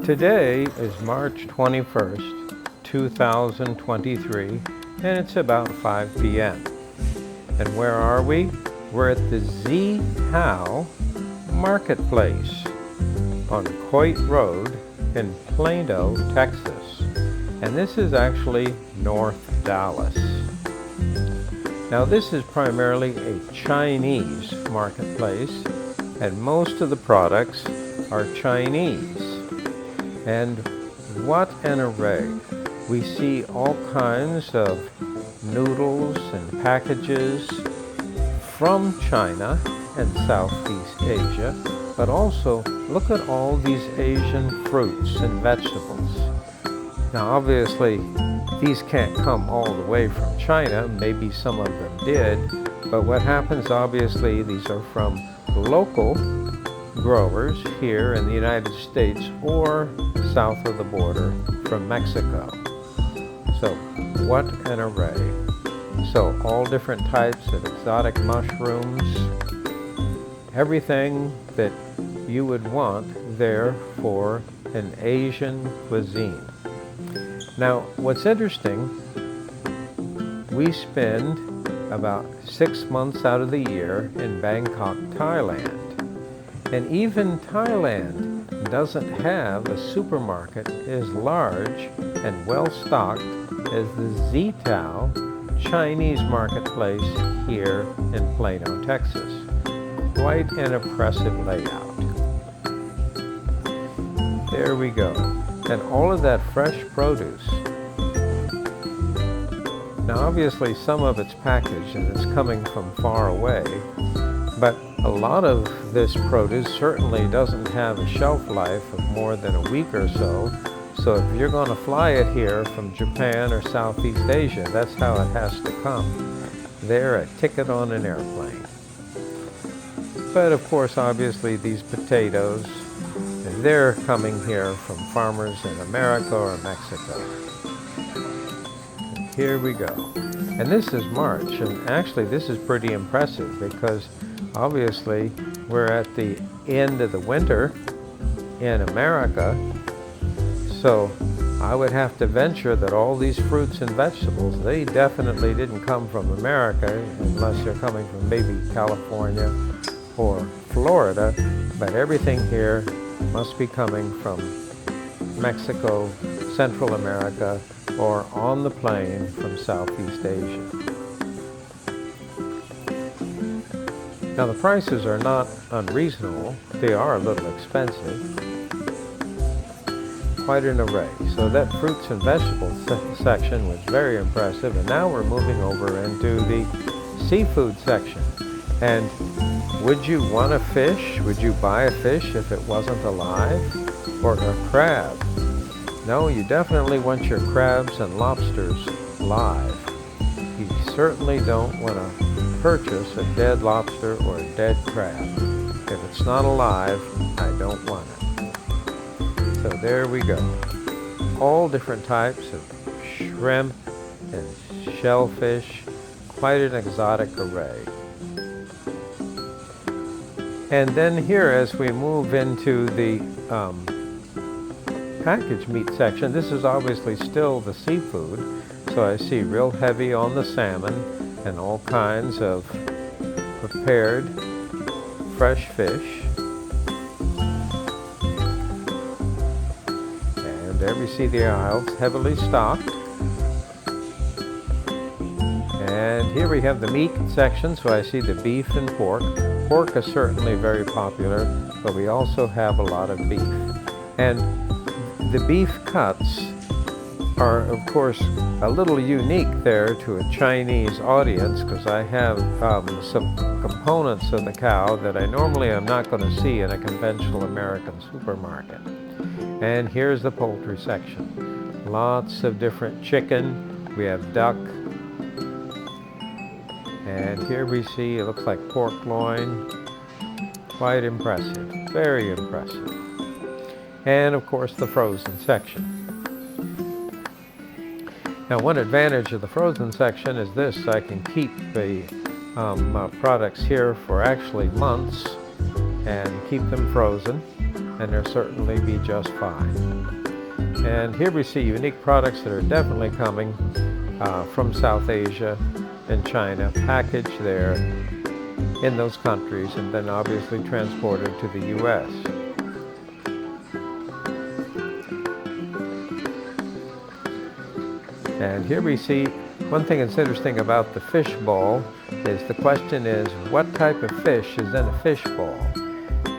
Today is March 21st, 2023, and it's about 5 p.m. And where are we? We're at the zTAO Marketplace on Coit Road in Plano, Texas. And this is actually North Dallas. Now this is primarily a Chinese marketplace, and most of the products are Chinese. And what an array. We see all kinds of noodles and packages from China and Southeast Asia, but also look at all these Asian fruits and vegetables. Now obviously these can't come all the way from China, maybe some of them did, but what happens, obviously these are from local growers here in the United States or south of the border from Mexico. So what an array. So all different types of exotic mushrooms, everything that you would want there for an Asian cuisine. Now what's interesting, we spend about 6 months out of the year in Bangkok, Thailand. And even Thailand doesn't have a supermarket as large and well stocked as the zTAO Chinese marketplace here in Plano, Texas. Quite an impressive layout. There we go. And all of that fresh produce. Now obviously some of it's packaged and it's coming from far away, but a lot of this produce certainly doesn't have a shelf life of more than a week or so. So if you're going to fly it here from Japan or Southeast Asia, that's how it has to come. They're a ticket on an airplane. But of course, obviously these potatoes, they're coming here from farmers in America or Mexico. And here we go. And this is March, and actually this is pretty impressive because obviously we're at the end of the winter in America, so I would have to venture that all these fruits and vegetables, they definitely didn't come from America unless they're coming from maybe California or Florida, but everything here must be coming from Mexico, Central America, or on the plane from Southeast Asia. Now the prices are not unreasonable, they are a little expensive. Quite an array. So that fruits and vegetables section was very impressive, and now we're moving over into the seafood section. And would you want a fish? Would you buy a fish if it wasn't alive? Or a crab? No, you definitely want your crabs and lobsters live. You certainly don't want to purchase a dead lobster or a dead crab. If it's not alive, I don't want it. So there we go. All different types of shrimp and shellfish, quite an exotic array. And then here, as we move into the packaged meat section, this is obviously still the seafood. So I see real heavy on the salmon and all kinds of prepared fresh fish. And there we see the aisles heavily stocked. And here we have the meat section, so I see the beef and pork. Pork is certainly very popular, but we also have a lot of beef. And the beef cuts are, of course, a little unique there to a Chinese audience, because I have some components of the cow that I normally am not going to see in a conventional American supermarket. And here's the poultry section. Lots of different chicken. We have duck. And here we see, it looks like pork loin. Quite impressive, very impressive. And of course the frozen section. Now one advantage of the frozen section is this: I can keep the products here for actually months and keep them frozen. and they'll certainly be just fine. And here we see unique products that are definitely coming from South Asia and China, packaged there in those countries, and then obviously transported to the U.S. And here we see one thing that's interesting about the fish ball is the question is, what type of fish is in a fish ball?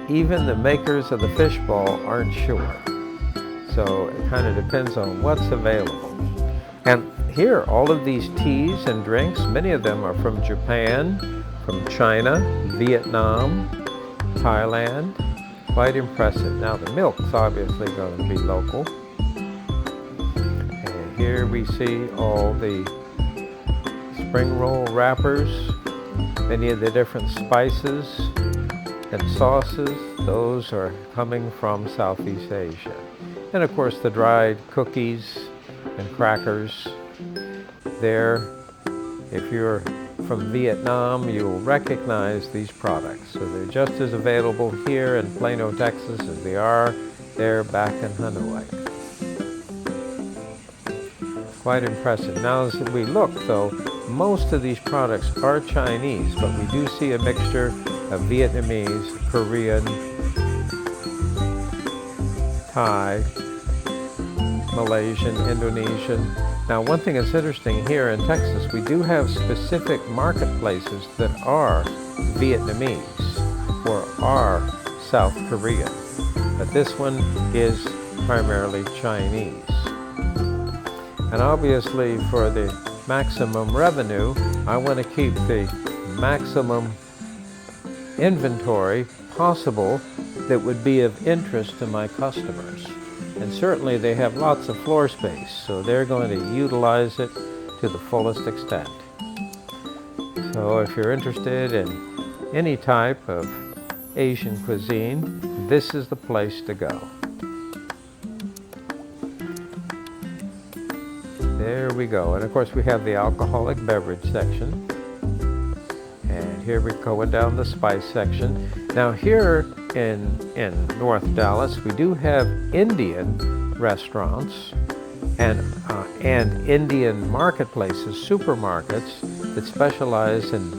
Even the makers of the fish ball aren't sure. So it kind of depends on what's available. And here, all of these teas and drinks, many of them are from Japan, from China, Vietnam, Thailand. Quite impressive. Now the milk's obviously going to be local. And here we see all the spring roll wrappers, many of the different spices and sauces. Those are coming from Southeast Asia. And of course the dried cookies and crackers there. If you're from Vietnam, you'll recognize these products. So they're just as available here in Plano, Texas as they are there back in Hanoi. Quite impressive. Now as we look though, most of these products are Chinese, but we do see a mixture of Vietnamese, Korean, Thai, Malaysian, Indonesian. Now one thing that's interesting here in Texas, we do have specific marketplaces that are Vietnamese or are South Korean, but this one is primarily Chinese. And obviously for the maximum revenue, I want to keep the maximum inventory possible that would be of interest to my customers. And certainly they have lots of floor space, so they're going to utilize it to the fullest extent. So if you're interested in any type of Asian cuisine, this is the place to go. There we go. And of course we have the alcoholic beverage section. And here we're going down the spice section. Now here in North Dallas, we do have Indian restaurants and Indian marketplaces, supermarkets that specialize in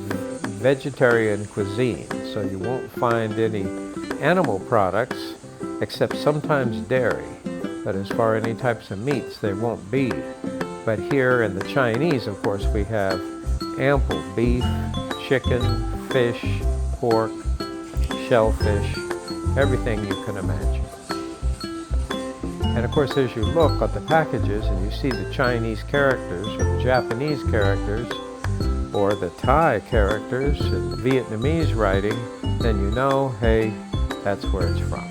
vegetarian cuisine. So you won't find any animal products except sometimes dairy. But as far as any types of meats, there won't be. But here in the Chinese, of course, we have ample beef, chicken, fish, pork, shellfish, everything you can imagine. And of course, as you look at the packages and you see the Chinese characters or the Japanese characters or the Thai characters and Vietnamese writing, then you know, hey, that's where it's from.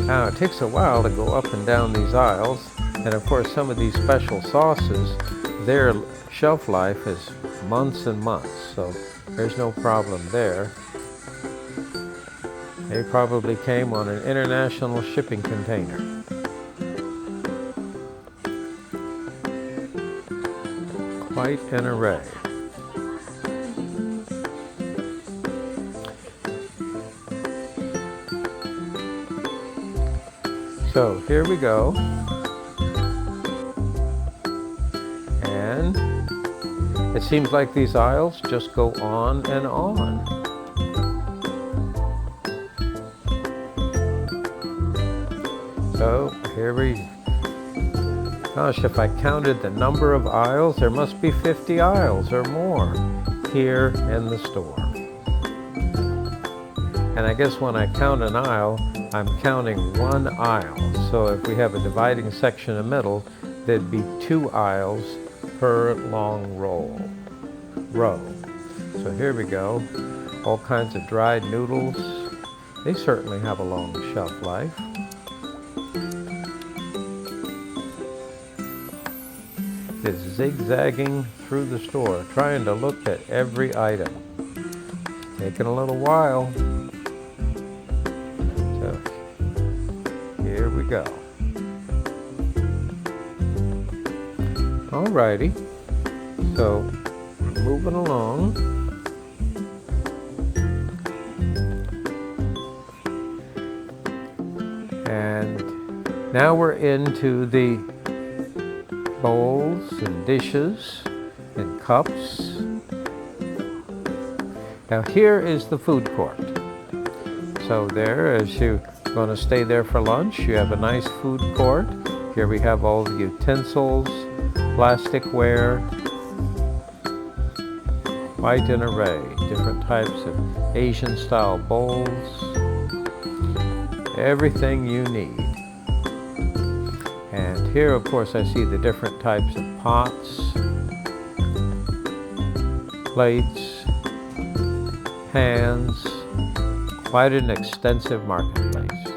Now, it takes a while to go up and down these aisles, and of course some of these special sauces, their shelf life is months and months, so there's no problem there. They probably came on an international shipping container. Quite an array. So here we go. And it seems like these aisles just go on and on. So here gosh, if I counted the number of aisles, there must be 50 aisles or more here in the store. And I guess when I count an aisle, I'm counting one aisle. So if we have a dividing section in the middle, there'd be 2 aisles per long row. So here we go. All kinds of dried noodles. They certainly have a long shelf life. It's zigzagging through the store, trying to look at every item. Taking a little while. So here we go. Alrighty. So moving along. And now we're into the bowls and dishes and cups. Now here is the food court. So there, as you're going to stay there for lunch, you have a nice food court. Here we have all the utensils, plasticware, quite an array, different types of Asian style bowls, everything you need. And here, of course, I see the different types of pots, plates, pans, quite an extensive marketplace.